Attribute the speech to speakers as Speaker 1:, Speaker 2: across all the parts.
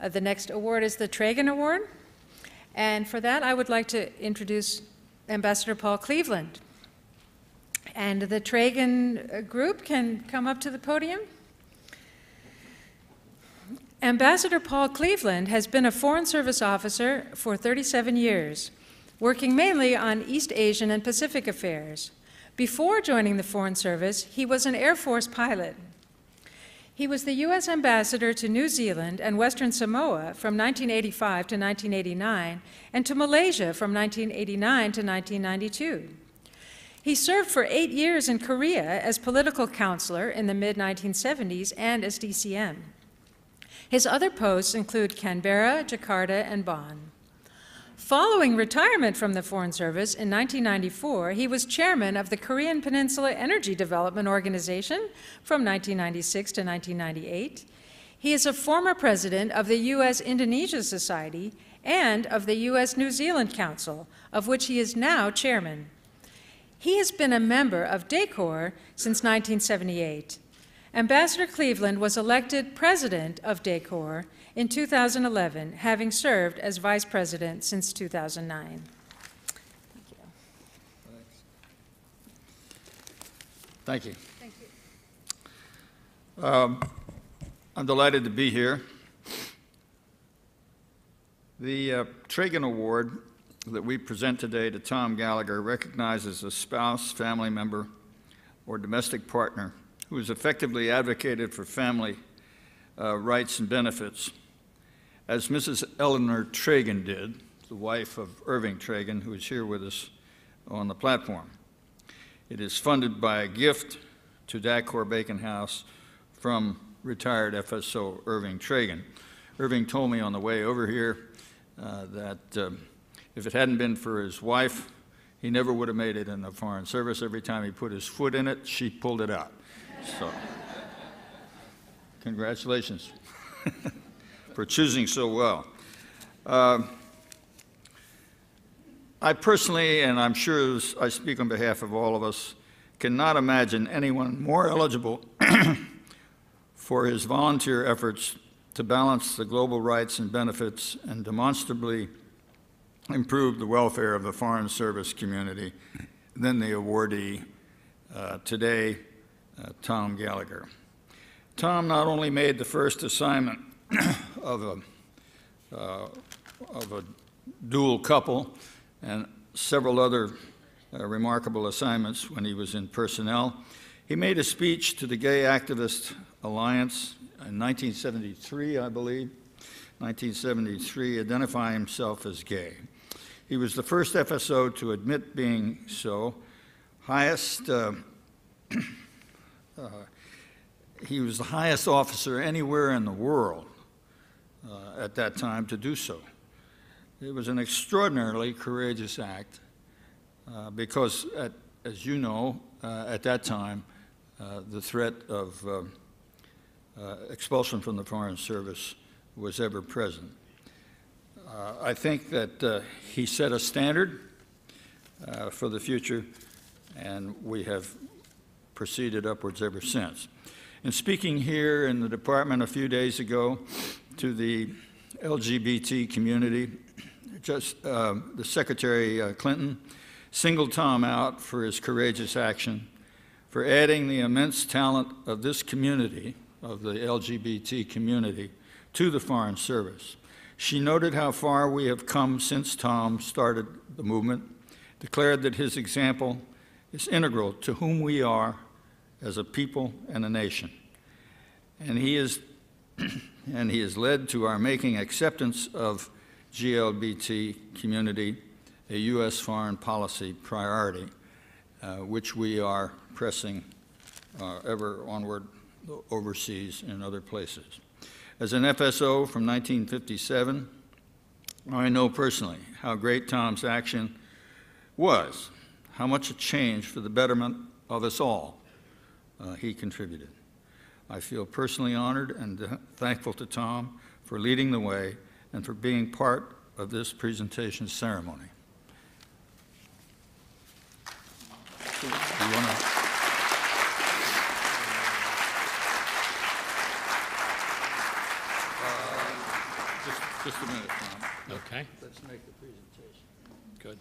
Speaker 1: The next award is the Tragan Award. And for that, I would like to introduce Ambassador Paul Cleveland. And the Tragan group can come up to the podium. Ambassador Paul Cleveland has been a Foreign Service officer for 37 years, working mainly on East Asian and Pacific affairs. Before joining the Foreign Service, he was an Air Force pilot. He was the U.S. ambassador to New Zealand and Western Samoa from 1985 to 1989, and to Malaysia from 1989 to 1992. He served for 8 years in Korea as political counselor in the mid-1970s and as DCM. His other posts include Canberra, Jakarta, and Bonn. Following retirement from the Foreign Service in 1994, he was chairman of the Korean Peninsula Energy Development Organization from 1996 to 1998. He is a former president of the U.S.-Indonesia Society and of the U.S.-New Zealand Council, of which he is now chairman. He has been a member of DECOR since 1978. Ambassador Cleveland was elected president of DECOR in 2011, having served as vice president since 2009.
Speaker 2: Thank you. Thank you. I'm delighted to be here. The Tragan Award that we present today to Tom Gallagher recognizes a spouse, family member, or domestic partner who has effectively advocated for family rights and benefits, as Mrs. Eleanor Tragan did, the wife of Irving Tragan, who is here with us on the platform. It is funded by a gift to Dacor Bacon House from retired FSO Irving Tragan. Irving told me on the way over here that if it hadn't been for his wife, he never would have made it in the Foreign Service. Every time he put his foot in it, she pulled it out. So, congratulations for choosing so well. I personally, and I'm sure I speak on behalf of all of us, cannot imagine anyone more eligible for his volunteer efforts to balance the global rights and benefits and demonstrably improve the welfare of the Foreign Service community than the awardee today, Tom Gallagher. Tom not only made the first assignment of a dual couple and several other remarkable assignments when he was in personnel, he made a speech to the Gay Activist Alliance in 1973, I believe, 1973, identifying himself as gay. He was the first FSO to admit being so, he was the highest officer anywhere in the world at that time to do so. It was an extraordinarily courageous act because, as you know, at that time, the threat of expulsion from the Foreign Service was ever present. I think that he set a standard for the future, and we have proceeded upwards ever since. In speaking here in the department a few days ago to the LGBT community, the Secretary Clinton singled Tom out for his courageous action, for adding the immense talent of this community, of the LGBT community, to the Foreign Service. She noted how far we have come since Tom started the movement, declared that his example is integral to whom we are as a people and a nation. And he is led to our making acceptance of GLBT community a U.S. foreign policy priority, which we are pressing ever onward overseas and other places. As an FSO from 1957, I know personally how great Tom's action was, how much a change for the betterment of us all he contributed. I feel personally honored and thankful to Tom for leading the way and for being part of this presentation ceremony. Just a minute, Tom.
Speaker 3: Okay,
Speaker 2: Let's make the presentation.
Speaker 3: good.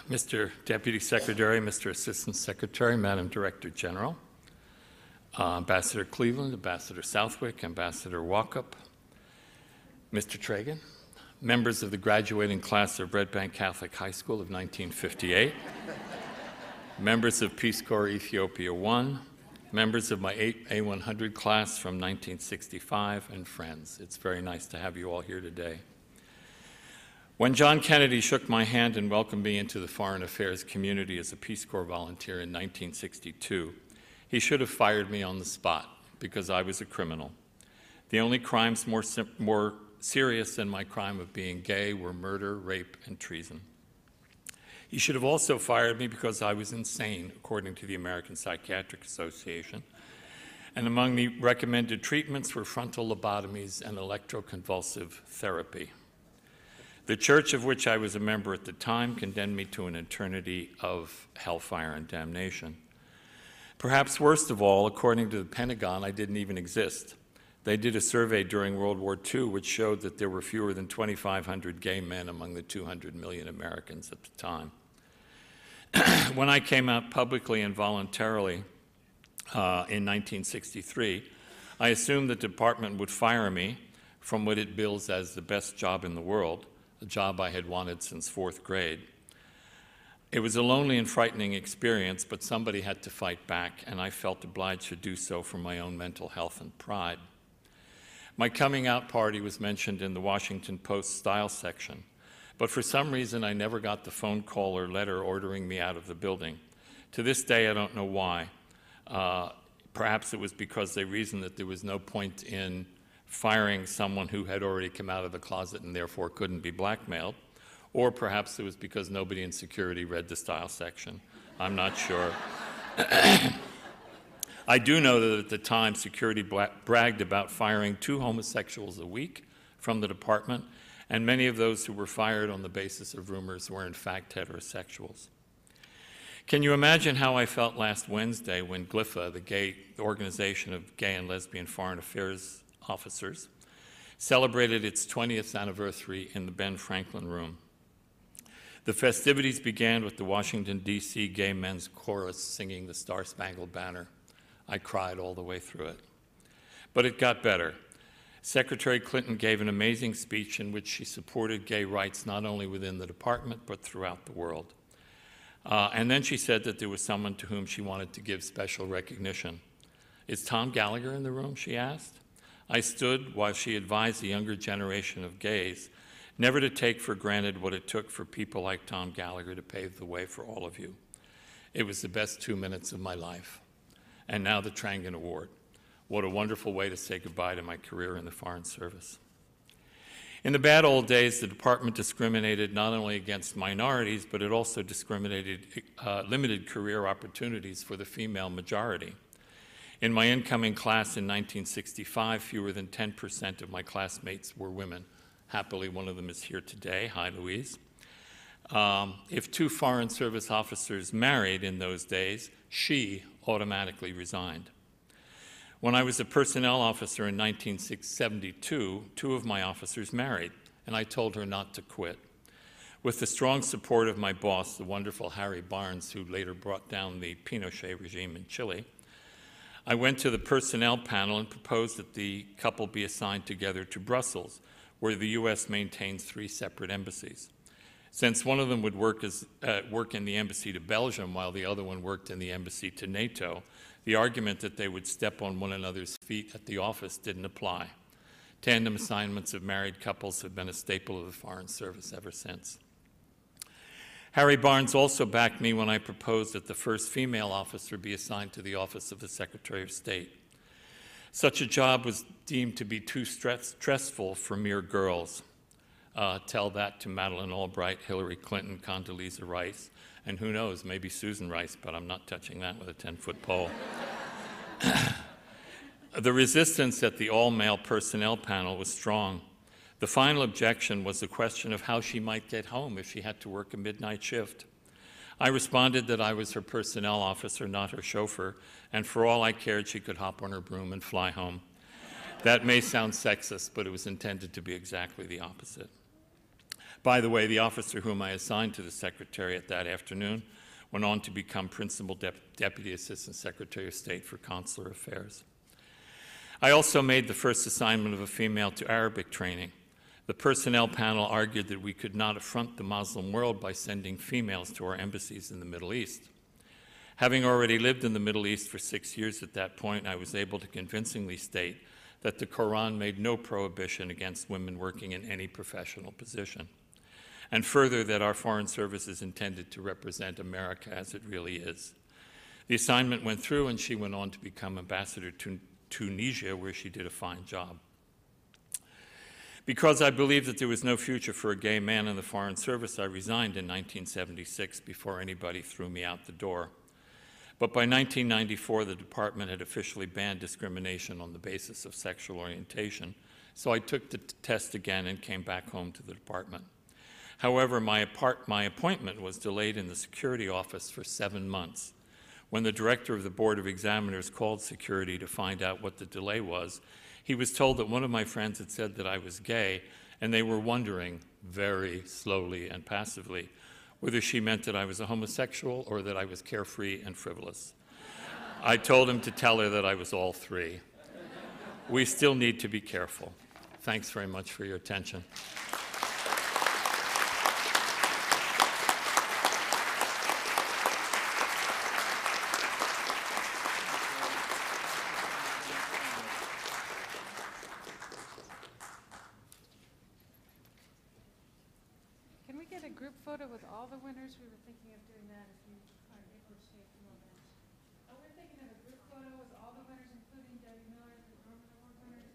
Speaker 3: Mr. Deputy Secretary, Mr. Assistant Secretary, Madam Director General, Ambassador Cleveland, Ambassador Southwick, Ambassador Walkup, Mr. Tragan, members of the graduating class of Red Bank Catholic High School of 1958, members of Peace Corps Ethiopia I, members of my A100 class from 1965, and friends. It's very nice to have you all here today. When John Kennedy shook my hand and welcomed me into the foreign affairs community as a Peace Corps volunteer in 1962, he should have fired me on the spot because I was a criminal. The only crimes more serious than my crime of being gay were murder, rape, and treason. He should have also fired me because I was insane, according to the American Psychiatric Association, and among the recommended treatments were frontal lobotomies and electroconvulsive therapy. The church of which I was a member at the time condemned me to an eternity of hellfire and damnation. Perhaps worst of all, according to the Pentagon, I didn't even exist. They did a survey during World War II which showed that there were fewer than 2,500 gay men among the 200 million Americans at the time. When I came out publicly and voluntarily in 1963, I assumed the department would fire me from what it bills as the best job in the world, a job I had wanted since 4th grade. It was a lonely and frightening experience, but somebody had to fight back, and I felt obliged to do so for my own mental health and pride. My coming out party was mentioned in the Washington Post style section, but for some reason I never got the phone call or letter ordering me out of the building. To this day, I don't know why. Perhaps it was because they reasoned that there was no point in firing someone who had already come out of the closet and therefore couldn't be blackmailed, or perhaps it was because nobody in security read the style section. I'm not sure. I do know that at the time, security bragged about firing 2 homosexuals a week from the department, and many of those who were fired on the basis of rumors were in fact heterosexuals. Can you imagine how I felt last Wednesday when GLIFA, the Organization of Gay and Lesbian Foreign Affairs Officers, celebrated its 20th anniversary in the Ben Franklin Room? The festivities began with the Washington, D.C. Gay Men's Chorus singing the Star-Spangled Banner. I cried all the way through it. But it got better. Secretary Clinton gave an amazing speech in which she supported gay rights not only within the department but throughout the world. And then she said that there was someone to whom she wanted to give special recognition. Is Tom Gallagher in the room, she asked. I stood while she advised the younger generation of gays never to take for granted what it took for people like Tom Gallagher to pave the way for all of you. It was the best 2 minutes of my life. And now the Trangan Award. What a wonderful way to say goodbye to my career in the Foreign Service. In the bad old days, the department discriminated not only against minorities, but it also limited career opportunities for the female majority. In my incoming class in 1965, fewer than 10% of my classmates were women. Happily, one of them is here today. Hi, Louise. If 2 Foreign Service officers married in those days, she automatically resigned. When I was a personnel officer in 1972, 2 of my officers married, and I told her not to quit. With the strong support of my boss, the wonderful Harry Barnes, who later brought down the Pinochet regime in Chile, I went to the personnel panel and proposed that the couple be assigned together to Brussels, where the U.S. maintains 3 separate embassies. Since one of them would work in the embassy to Belgium while the other one worked in the embassy to NATO, the argument that they would step on one another's feet at the office didn't apply. Tandem assignments of married couples have been a staple of the Foreign Service ever since. Harry Barnes also backed me when I proposed that the first female officer be assigned to the office of the Secretary of State. Such a job was deemed to be too stressful for mere girls. tell that to Madeleine Albright, Hillary Clinton, Condoleezza Rice, and who knows, maybe Susan Rice, but I'm not touching that with a 10-foot pole. The resistance at the all-male personnel panel was strong. The final objection was the question of how she might get home if she had to work a midnight shift. I responded that I was her personnel officer, not her chauffeur, and for all I cared, she could hop on her broom and fly home. That may sound sexist, but it was intended to be exactly the opposite. By the way, the officer whom I assigned to the Secretariat that afternoon went on to become Principal Deputy Assistant Secretary of State for Consular Affairs. I also made the first assignment of a female to Arabic training. The personnel panel argued that we could not affront the Muslim world by sending females to our embassies in the Middle East. Having already lived in the Middle East for 6 years at that point, I was able to convincingly state that the Quran made no prohibition against women working in any professional position, and further that our Foreign Service is intended to represent America as it really is. The assignment went through, and she went on to become ambassador to Tunisia, where she did a fine job. Because I believed that there was no future for a gay man in the Foreign Service, I resigned in 1976 before anybody threw me out the door. But by 1994, the department had officially banned discrimination on the basis of sexual orientation, so I took the test again and came back home to the department. However, my appointment was delayed in the security office for 7 months. When the director of the Board of Examiners called security to find out what the delay was, he was told that one of my friends had said that I was gay, and they were wondering, very slowly and passively, whether she meant that I was a homosexual or that I was carefree and frivolous. I told him to tell her that I was all three. We still need to be careful. Thanks very much for your attention.
Speaker 1: Can we get a group photo with all the winners? We were thinking of doing that if you are able to take a moment. Oh, we're thinking of a group photo with all the winners, including Debbie Miller, the Norman Award winners.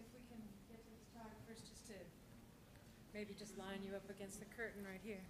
Speaker 1: If we can get to the photographers just to maybe just line you up against the curtain right here.